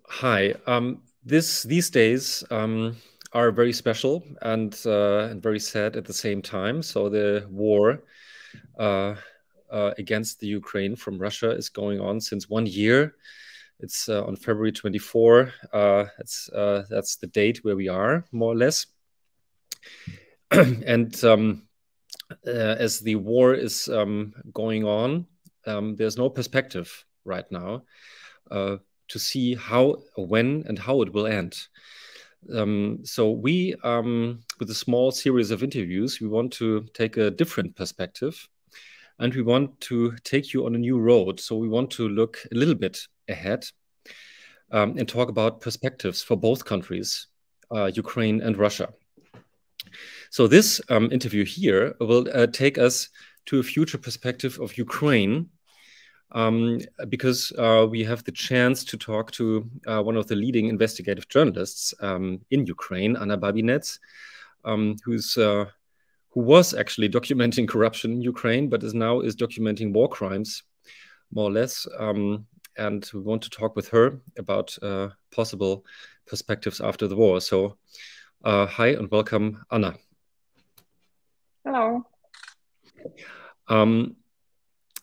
Hi. These days are very special and very sad at the same time. So the war uh, against the Ukraine from Russia is going on since 1 year. It's on February 24. That's the date where we are, more or less. And as the war is going on, there's no perspective right now to see how, when, and how it will end. So we, with a small series of interviews, we want to take a different perspective, and we want to take you on a new road. So we want to look a little bit ahead and talk about perspectives for both countries, Ukraine and Russia. So this interview here will take us to a future perspective of Ukraine, because we have the chance to talk to one of the leading investigative journalists in Ukraine, Anna Babinets, who was actually documenting corruption in Ukraine, but is documenting war crimes, more or less. And we want to talk with her about possible perspectives after the war. So hi and welcome, Anna. Hello.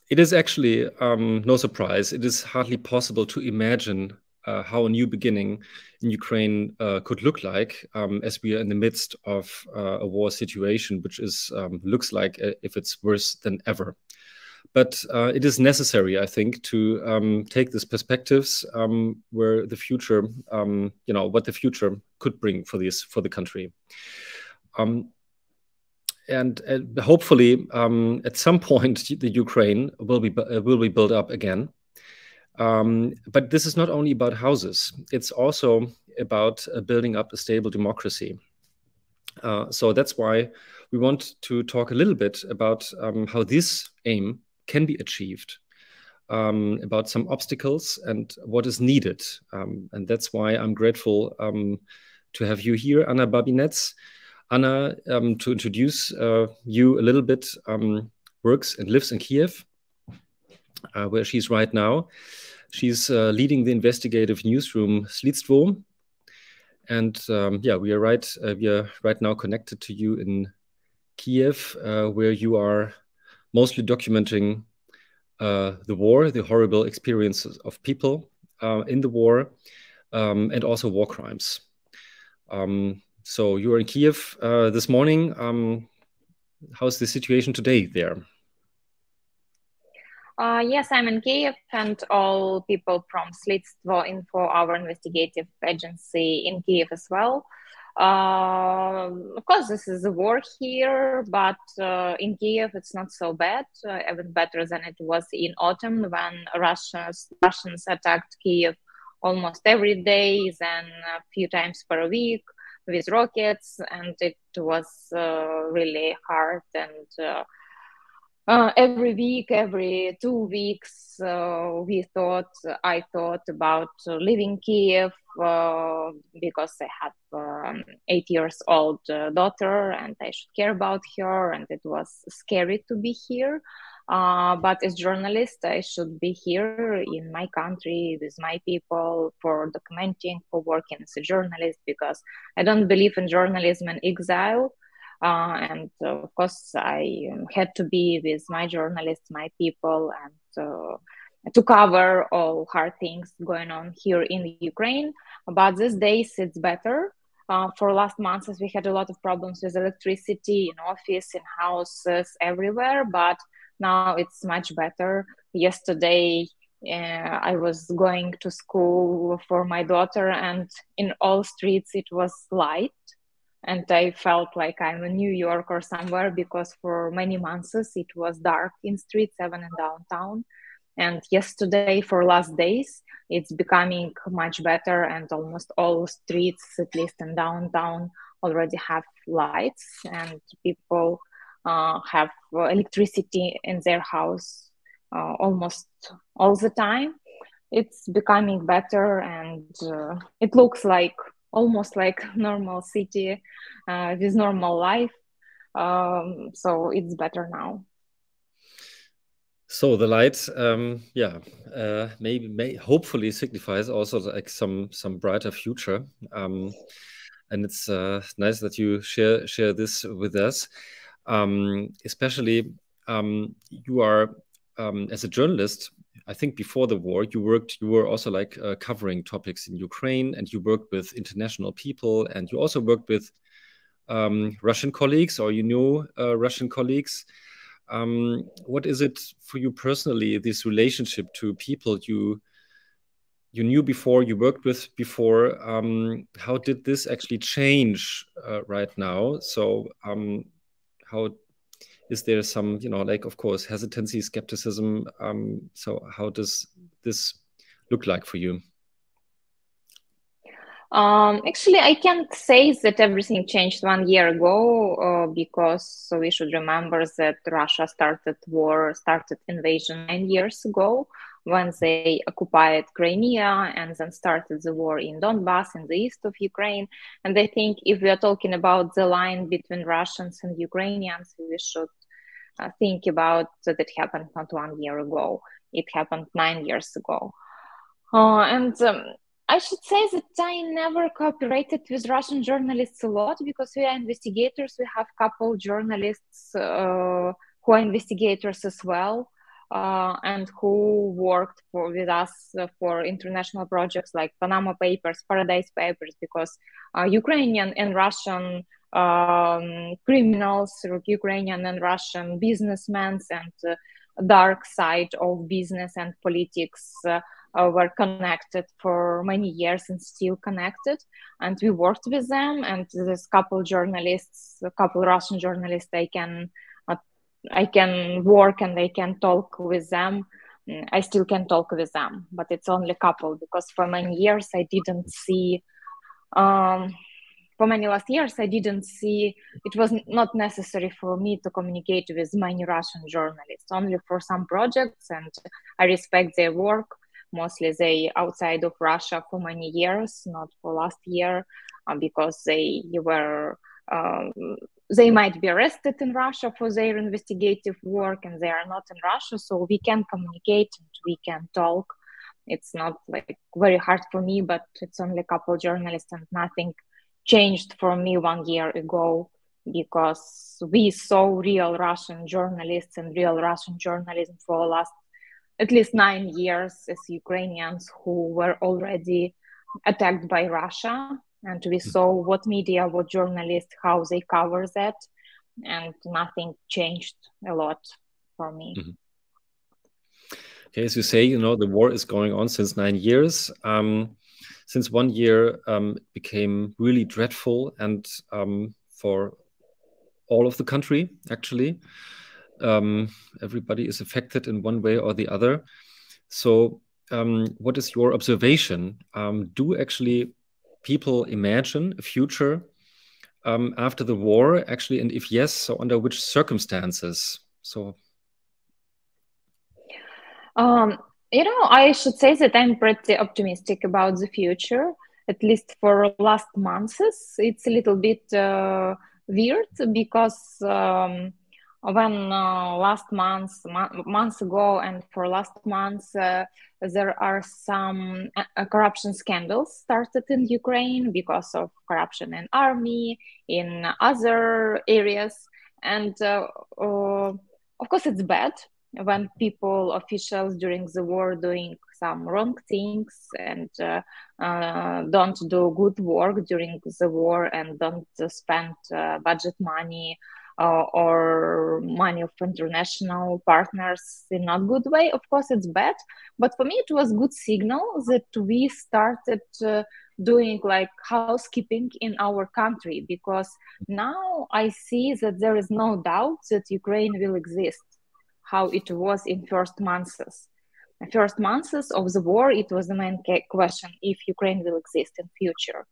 It is actually no surprise. It is hardly possible to imagine how a new beginning in Ukraine could look like, as we are in the midst of a war situation, which looks like if it's worse than ever. But it is necessary, I think, to take these perspectives where the future, what the future could bring for the country. And hopefully, at some point, the Ukraine will be built up again. But this is not only about houses; it's also about building up a stable democracy. So that's why we want to talk a little bit about how this aim can be achieved, about some obstacles and what is needed. And that's why I'm grateful to have you here, Anna Babinets. Anna, to introduce you a little bit, works and lives in Kiev, where she's right now. She's leading the investigative newsroom Slidstvo. And we are right now connected to you in Kiev, where you are mostly documenting the war, the horrible experiences of people in the war, and also war crimes. So you are in Kiev this morning. How's the situation today there? Yes, I'm in Kiev, and all people from Slidstvo Info, our investigative agency in Kiev as well. Of course, this is a war here, but in Kiev it's not so bad, even better than it was in autumn when Russians attacked Kiev almost every day, then a few times per week with rockets, and it was really hard. And every week, every 2 weeks, I thought about leaving Kiev because I have 8 years old daughter and I should care about her, and it was scary to be here. But as journalist, I should be here in my country with my people for documenting, for working as a journalist, because I don't believe in journalism in exile. And of course, I had to be with my journalists, my people, and to cover all hard things going on here in Ukraine. But these days it's better. For last months, we had a lot of problems with electricity in office, in houses, everywhere. But now it's much better. Yesterday, I was going to school for my daughter, and in all streets it was light. And I felt like I'm in New York or somewhere, because for many months it was dark in streets, even in downtown. And yesterday, for last days, it's becoming much better, and almost all streets, at least in downtown, already have lights, and people have electricity in their house almost all the time. It's becoming better, and it looks like almost like normal city with normal life. So it's better now. So the light, hopefully signifies also like some brighter future, and it's nice that you share this with us, especially you are as a journalist. I think before the war, you were also like covering topics in Ukraine, and you worked with international people, and you also worked with Russian colleagues, or you knew Russian colleagues. What is it for you personally, this relationship to people you knew before, you worked with before? How did this actually change right now? So how is there some, like, of course, hesitancy, skepticism? So how does this look like for you? Actually, I can't say that everything changed 1 year ago because we should remember that Russia started invasion 9 years ago when they occupied Crimea and then started the war in Donbass in the east of Ukraine. And I think if we are talking about the line between Russians and Ukrainians, we should think about that it happened not 1 year ago. It happened 9 years ago. I should say that I never cooperated with Russian journalists a lot because we are investigators. We have a couple journalists who are investigators as well, and who worked with us for international projects like Panama Papers, Paradise Papers, because Ukrainian and Russian criminals, Ukrainian and Russian businessmen and dark side of business and politics were connected for many years and still connected. And we worked with them. And there's a couple Russian journalists, I can work and I can talk with them. I still can talk with them, but it's only a couple because for many years I didn't see. For many last years, I didn't see, it was not necessary for me to communicate with many Russian journalists, only for some projects, and I respect their work. Mostly they outside of Russia for many years, not for last year, because they might be arrested in Russia for their investigative work and they are not in Russia, so we can communicate and we can talk. It's not like very hard for me, but it's only a couple journalists and nothing changed for me 1 year ago because we saw real Russian journalists and real Russian journalism for the last at least 9 years as Ukrainians who were already attacked by Russia. And we saw what media, what journalists, how they cover that. And nothing changed a lot for me. Mm-hmm. Okay, as you say, the war is going on since 9 years. Since 1 year became really dreadful and for all of the country, actually. Everybody is affected in one way or the other. So what is your observation? Do actually people imagine a future after the war, actually? And if yes, so under which circumstances? So... I should say that I'm pretty optimistic about the future, at least for last months. It's a little bit weird because when last months ago and for last months, there are some corruption scandals started in Ukraine because of corruption in army, in other areas. And of course, it's bad when officials during the war doing some wrong things and don't do good work during the war and don't spend budget money or money of international partners in not good way. Of course, it's bad, but for me it was good signal that we started doing like housekeeping in our country, because now I see that there is no doubt that Ukraine will exist how it was in first months. The first months of the war, it was the main question if Ukraine will exist in future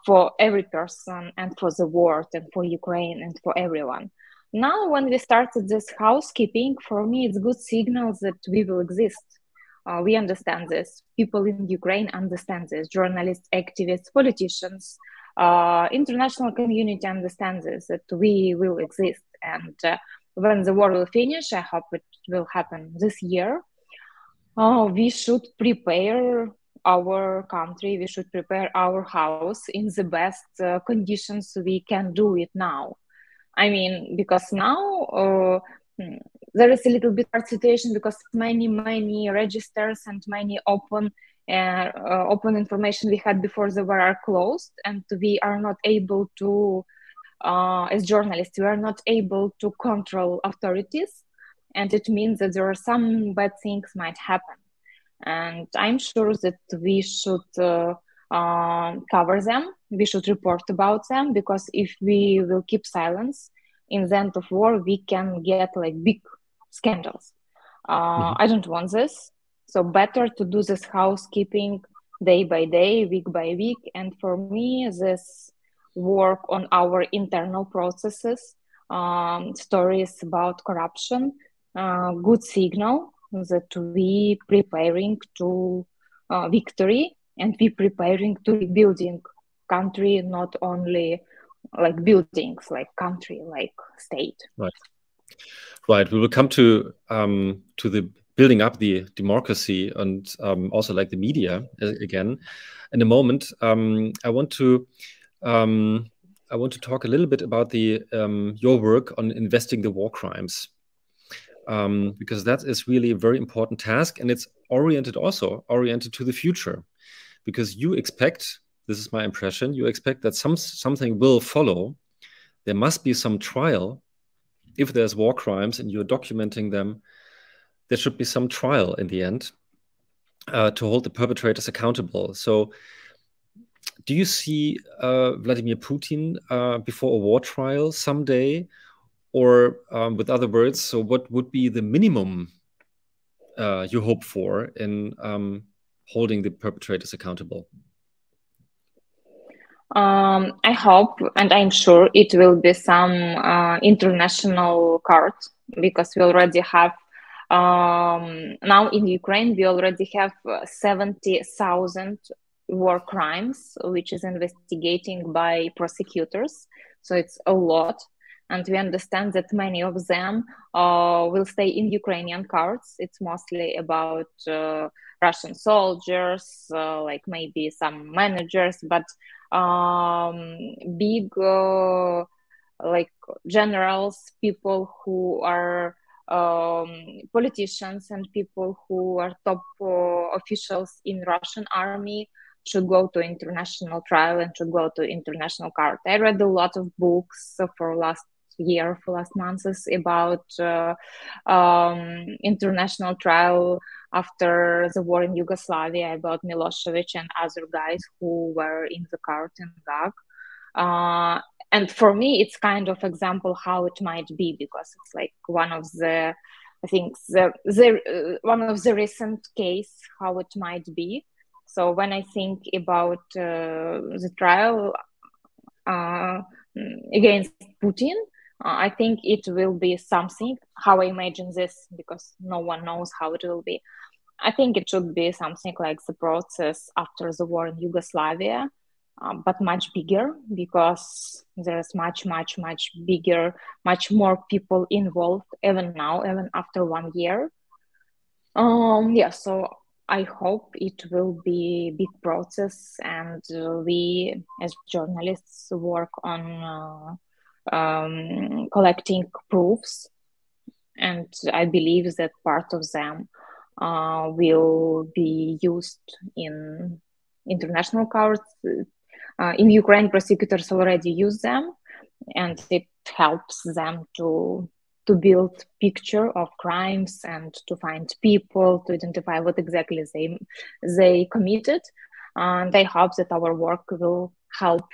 for every person and for the world and for Ukraine and for everyone. Now, when we started this housekeeping, for me, it's good signal that we will exist. We understand this. People in Ukraine understand this. Journalists, activists, politicians, international community understands this, that we will exist. And when the war will finish, I hope it will happen this year. We should prepare our country, we should prepare our house in the best conditions we can do it now. I mean, because now there is a little bit hard situation because many registers and many open information we had before the war are closed, and we are not able to, as journalists, we are not able to control authorities, and it means that there are some bad things might happen. And I'm sure that we should cover them, we should report about them, because if we will keep silence, in the end of war, we can get like big scandals. I don't want this. So better to do this housekeeping day by day, week by week. And for me, this work on our internal processes, stories about corruption, good signal that we preparing to victory, and we preparing to rebuilding country, not only like buildings, like country, like state. Right. We will come to the building up the democracy and also like the media again in a moment. I want to talk a little bit about the your work on investing the war crimes, because that is really a very important task, and it's oriented to the future, because you expect, this is my impression, you expect that something will follow. There must be some trial. If there's war crimes and you're documenting them, there should be some trial in the end to hold the perpetrators accountable. So do you see Vladimir Putin before a war trial someday? Or with other words, so what would be the minimum you hope for in holding the perpetrators accountable? I hope, and I'm sure it will be some international court, because we already have now in Ukraine, we already have 70,000 war crimes, which is investigating by prosecutors. So it's a lot. And we understand that many of them will stay in Ukrainian courts. It's mostly about Russian soldiers, like maybe some managers, but big like generals, people who are politicians, and people who are top officials in Russian army should go to international trial and should go to international court. I read a lot of books for last months about international trial after the war in Yugoslavia, about Milosevic and other guys who were in the court in Hague. And for me, it's kind of example how it might be, because it's like one of the, I think one of the recent case how it might be. So when I think about the trial against Putin, I think it will be something, how I imagine this, because no one knows how it will be. I think it should be something like the process after the war in Yugoslavia, but much bigger, because there is much bigger, much more people involved, even now, even after 1 year. Yeah, so I hope it will be a big process, and we as journalists work on collecting proofs, and I believe that part of them will be used in international courts. In Ukraine, prosecutors already use them, and it helps them to build picture of crimes and to find people, to identify what exactly they committed. And I hope that our work will help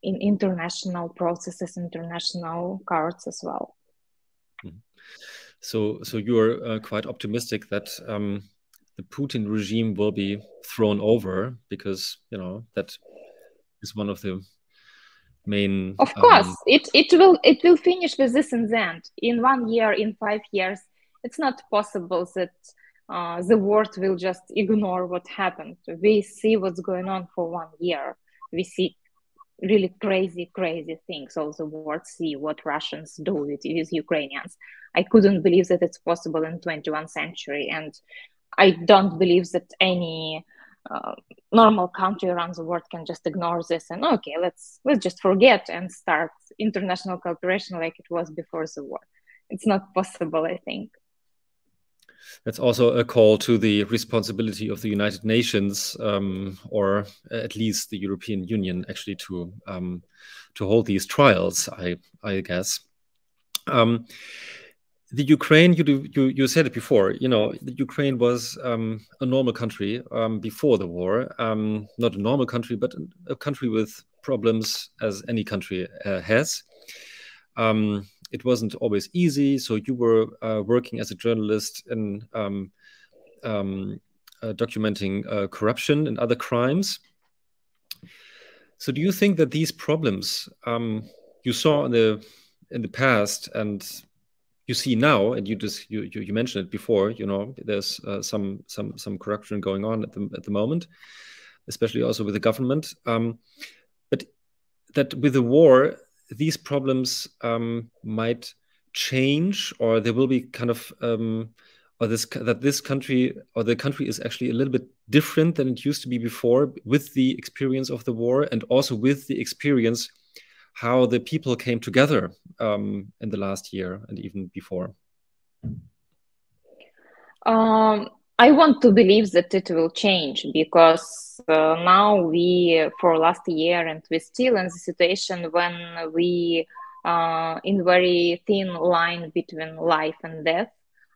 in international processes, international courts as well. So you are quite optimistic that the Putin regime will be thrown over, because that is one of the main. Of course, it will finish with this in the end. In 1 year, in 5 years, it's not possible that the world will just ignore what happened. We see what's going on for 1 year. We see really crazy things. All the world see what Russians do with Ukrainians. I couldn't believe that it's possible in 21st century, and I don't believe that any normal country around the world can just ignore this and okay, let's just forget and start international cooperation like it was before the war. It's not possible, I think. That's also a call to the responsibility of the United Nations, or at least the European Union, actually to hold these trials, I guess. The Ukraine, you said it before, the Ukraine was a normal country before the war, not a normal country, but a country with problems as any country has. It wasn't always easy. So you were working as a journalist in documenting corruption and other crimes. So do you think that these problems you saw in the past and you see now, and you mentioned it before, there's some corruption going on at the moment, especially also with the government, but that with the war, these problems might change, or there will be kind of this country or the country is actually a little bit different than it used to be before, with the experience of the war and also with the experience how the people came together in the last year and even before. I want to believe that it will change, because now we, for last year, and we're still in the situation when we in very thin line between life and death,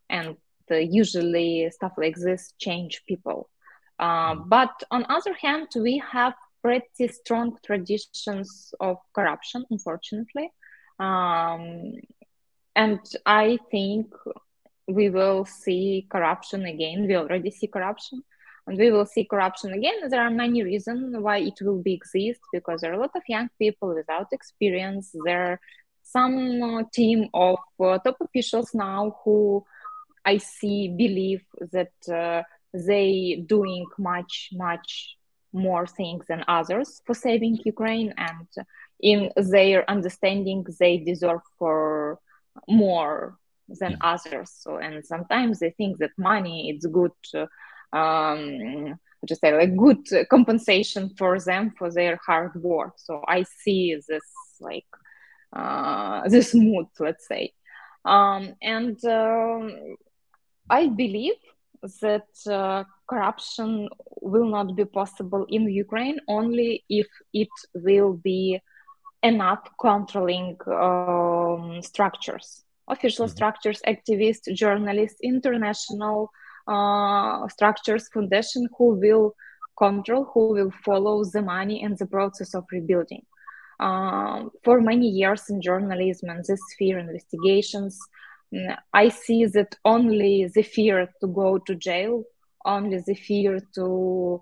and usually stuff like this change people. But on other hand, we have pretty strong traditions of corruption, unfortunately. And I think we will see corruption again. We already see corruption, and we will see corruption again. There are many reasons why it will be exist, because there are a lot of young people without experience. There are some team of top officials now who I see believe that they doing much more things than others for saving Ukraine, and in their understanding they deserve for more than others. So, and sometimes they think that money is good, just say like good compensation for them for their hard work. So I see this like this mood, let's say, and I believe that corruption will not be possible in Ukraine only if it will be enough controlling structures, official structures, activists, journalists, international structures, foundation, who will control, who will follow the money and the process of rebuilding. For many years in journalism and this sphere, investigations, I see that only the fear to go to jail, only the fear to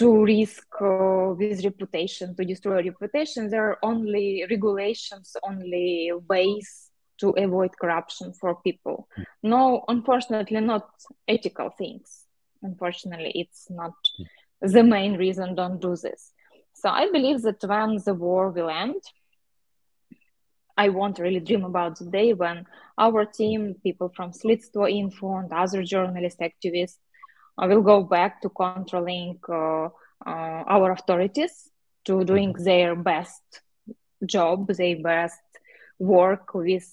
risk with reputation, to destroy reputation. There are only regulations, only ways to avoid corruption for people. No, unfortunately, not ethical things. Unfortunately, it's not the main reason. Don't do this. So I believe that when the war will end, I won't really dream about the day when our team, people from Slitstvo Info and other journalist activists, will go back to controlling our authorities, to doing their best job, their best work with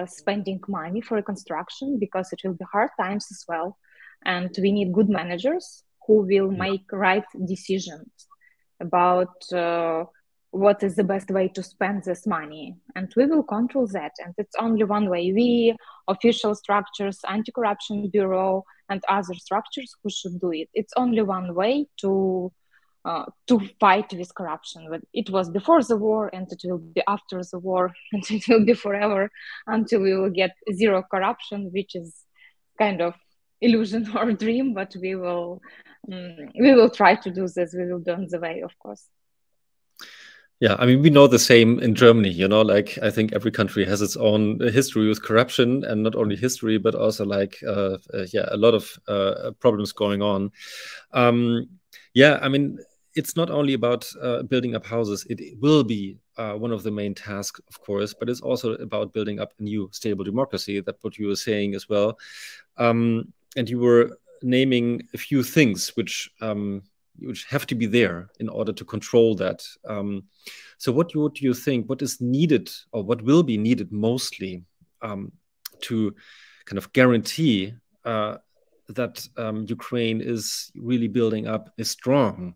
spending money for reconstruction, because it will be hard times as well. And we need good managers who will make right decisions about what is the best way to spend this money. And we will control that. And it's only one way. We, official structures, Anti-Corruption Bureau, and other structures who should do it. It's only one way to fight with corruption. But it was before the war, and it will be after the war, and it will be forever until we will get zero corruption, which is kind of illusion or dream. But we will try to do this. We will be on the way, of course. Yeah, I mean, we know the same in Germany, like I think every country has its own history with corruption, and not only history, but also like, a lot of problems going on. Yeah, I mean, it's not only about building up houses. It will be one of the main tasks, of course, but it's also about building up a new stable democracy. That's what you were saying as well. And you were naming a few things which have to be there in order to control that. So what do you think, what is needed or what will be needed mostly to kind of guarantee that Ukraine is really building up a strong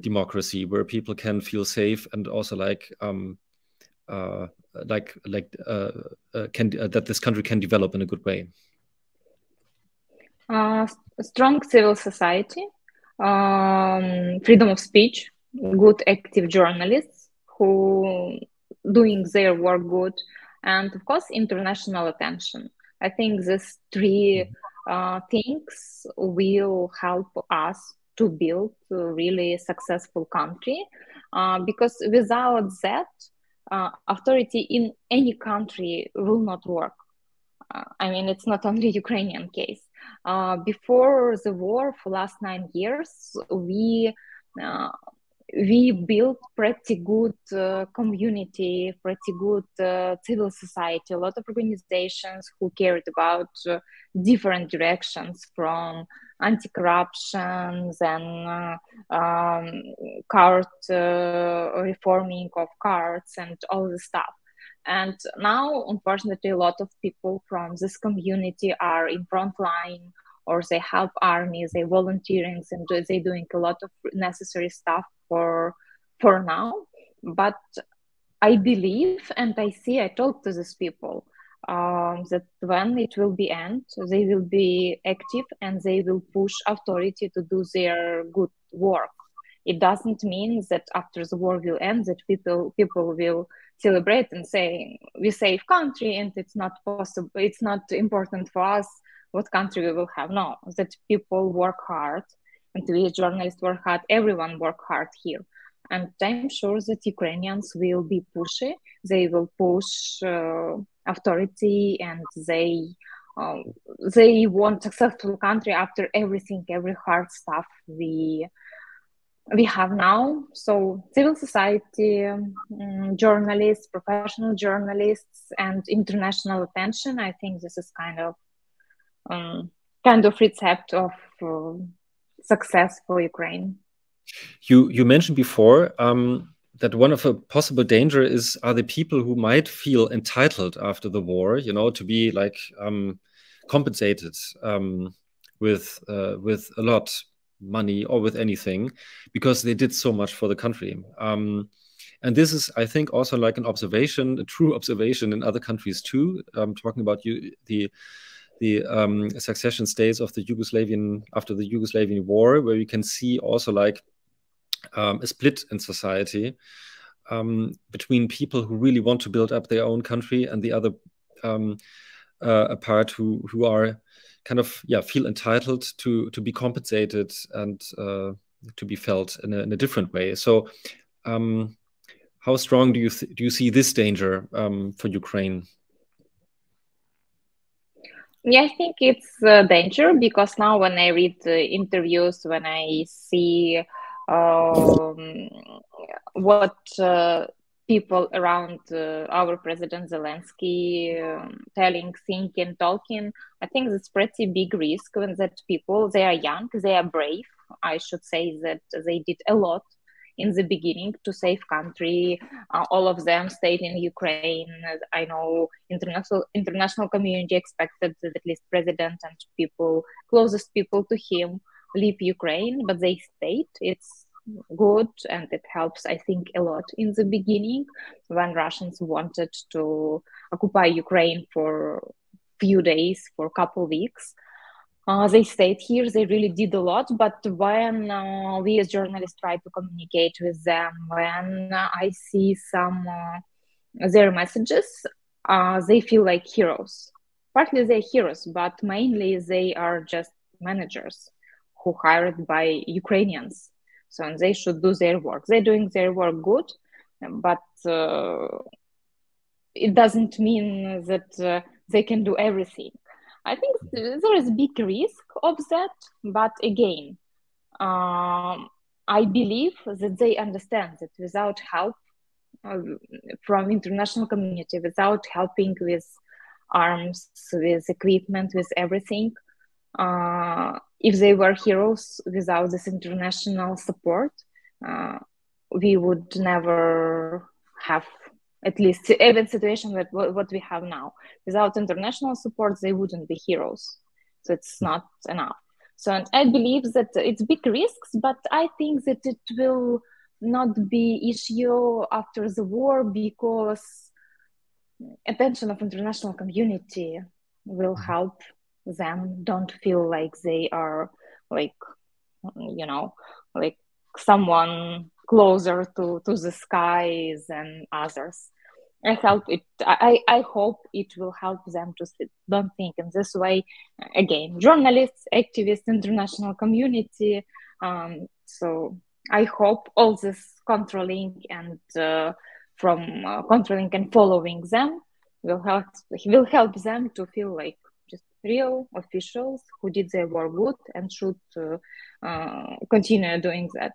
democracy where people can feel safe and also that this country can develop in a good way? Strong civil society, freedom of speech, good active journalists who doing their work good, and of course international attention. I think these three things will help us to build a really successful country, because without that, authority in any country will not work. I mean, it's not only Ukrainian case. Before the war, for last 9 years, we built pretty good community, pretty good civil society, a lot of organizations who cared about different directions, from anti-corruptions and court reforming of courts and all the stuff. And now, unfortunately, a lot of people from this community are in front line, or they help armies, they volunteering, and they doing a lot of necessary stuff for now. But I believe, and I talk to these people, that when it will be end, they will be active and they will push authority to do their good work. It doesn't mean that after the war will end, that people will celebrate and say we save country and it's not possible, it's not important for us what country we will have. No, that people work hard, and we journalists work hard, everyone work hard here. And I'm sure that Ukrainians will be pushy, they will push authority, and they want successful country after everything, every hard stuff we have now. So civil society, journalists, professional journalists, and international attention, I think this is kind of recipe of success for Ukraine. You mentioned before that one of a possible danger are the people who might feel entitled after the war, to be like compensated with a lot money or with anything, because they did so much for the country. And this is, I think, also like an observation, a true observation in other countries too. Talking about the succession states of the after the Yugoslavian war, where you can see also like a split in society between people who really want to build up their own country and the other part who are kind of feel entitled to be compensated and to be felt in a different way. So how strong do you see this danger for Ukraine? Yeah, I think it's a danger, because now when I read interviews, when I see what people around our President Zelensky telling, thinking, talking, I think it's pretty big risk when that people, they are young, they are brave. I should say that they did a lot in the beginning to save country. All of them stayed in Ukraine. I know international community expected that at least president and closest people to him leave Ukraine, but they stayed. It's good, and it helps, I think, a lot in the beginning when Russians wanted to occupy Ukraine for a few days, for a couple of weeks. They stayed here, they really did a lot. But when we as journalists try to communicate with them, when I see some their messages, they feel like heroes. Partly they're heroes, but mainly they are just managers who hired by Ukrainians. So they should do their work. They're doing their work good, but it doesn't mean that they can do everything. I think there is a big risk of that, but again, I believe that they understand that without help from international community, without helping with arms, with equipment, with everything, if they were heroes without this international support, we would never have at least even situation that what we have now. Without international support, they wouldn't be heroes. So it's not enough. So and I believe that it's big risks, but I think that it will not be issue after the war because attention of international community will help them don't feel like they are like like someone closer to the sky than others. I hope it will help them to don't think in this way again, journalists, activists, international community. So I hope all this controlling and controlling and following them will help them to feel like just real officials who did their work good and should continue doing that.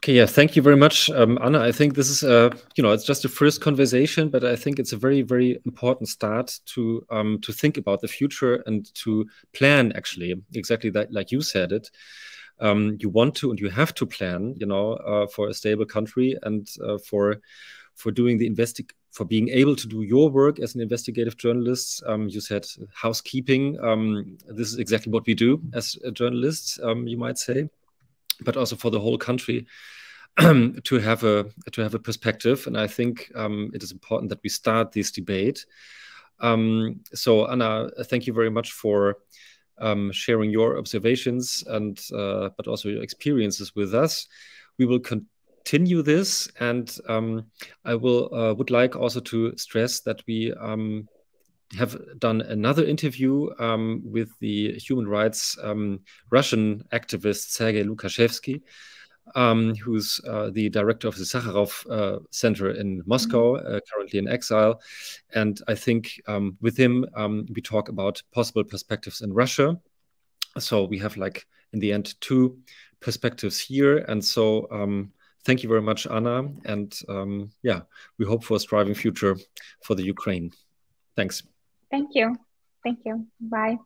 Okay, yeah, thank you very much, Anna. I think this is, it's just a first conversation, but I think it's a very, very important start to think about the future and to plan, actually, exactly that, like you said it. You want to and you have to plan, for a stable country and for doing for being able to do your work as an investigative journalist. You said housekeeping. This is exactly what we do as journalists, you might say, but also for the whole country to have a perspective. And I think it is important that we start this debate. So Anna, thank you very much for sharing your observations and but also your experiences with us. We will continue this, and I would like also to stress that we have done another interview with the human rights Russian activist Sergei Lukashevsky, who's the director of the Sakharov Center in Moscow, currently in exile. And I think with him, we talk about possible perspectives in Russia. So we have, like, in the end, two perspectives here. And so thank you very much, Anna. And yeah, we hope for a thriving future for the Ukraine. Thanks. Thank you. Thank you. Bye.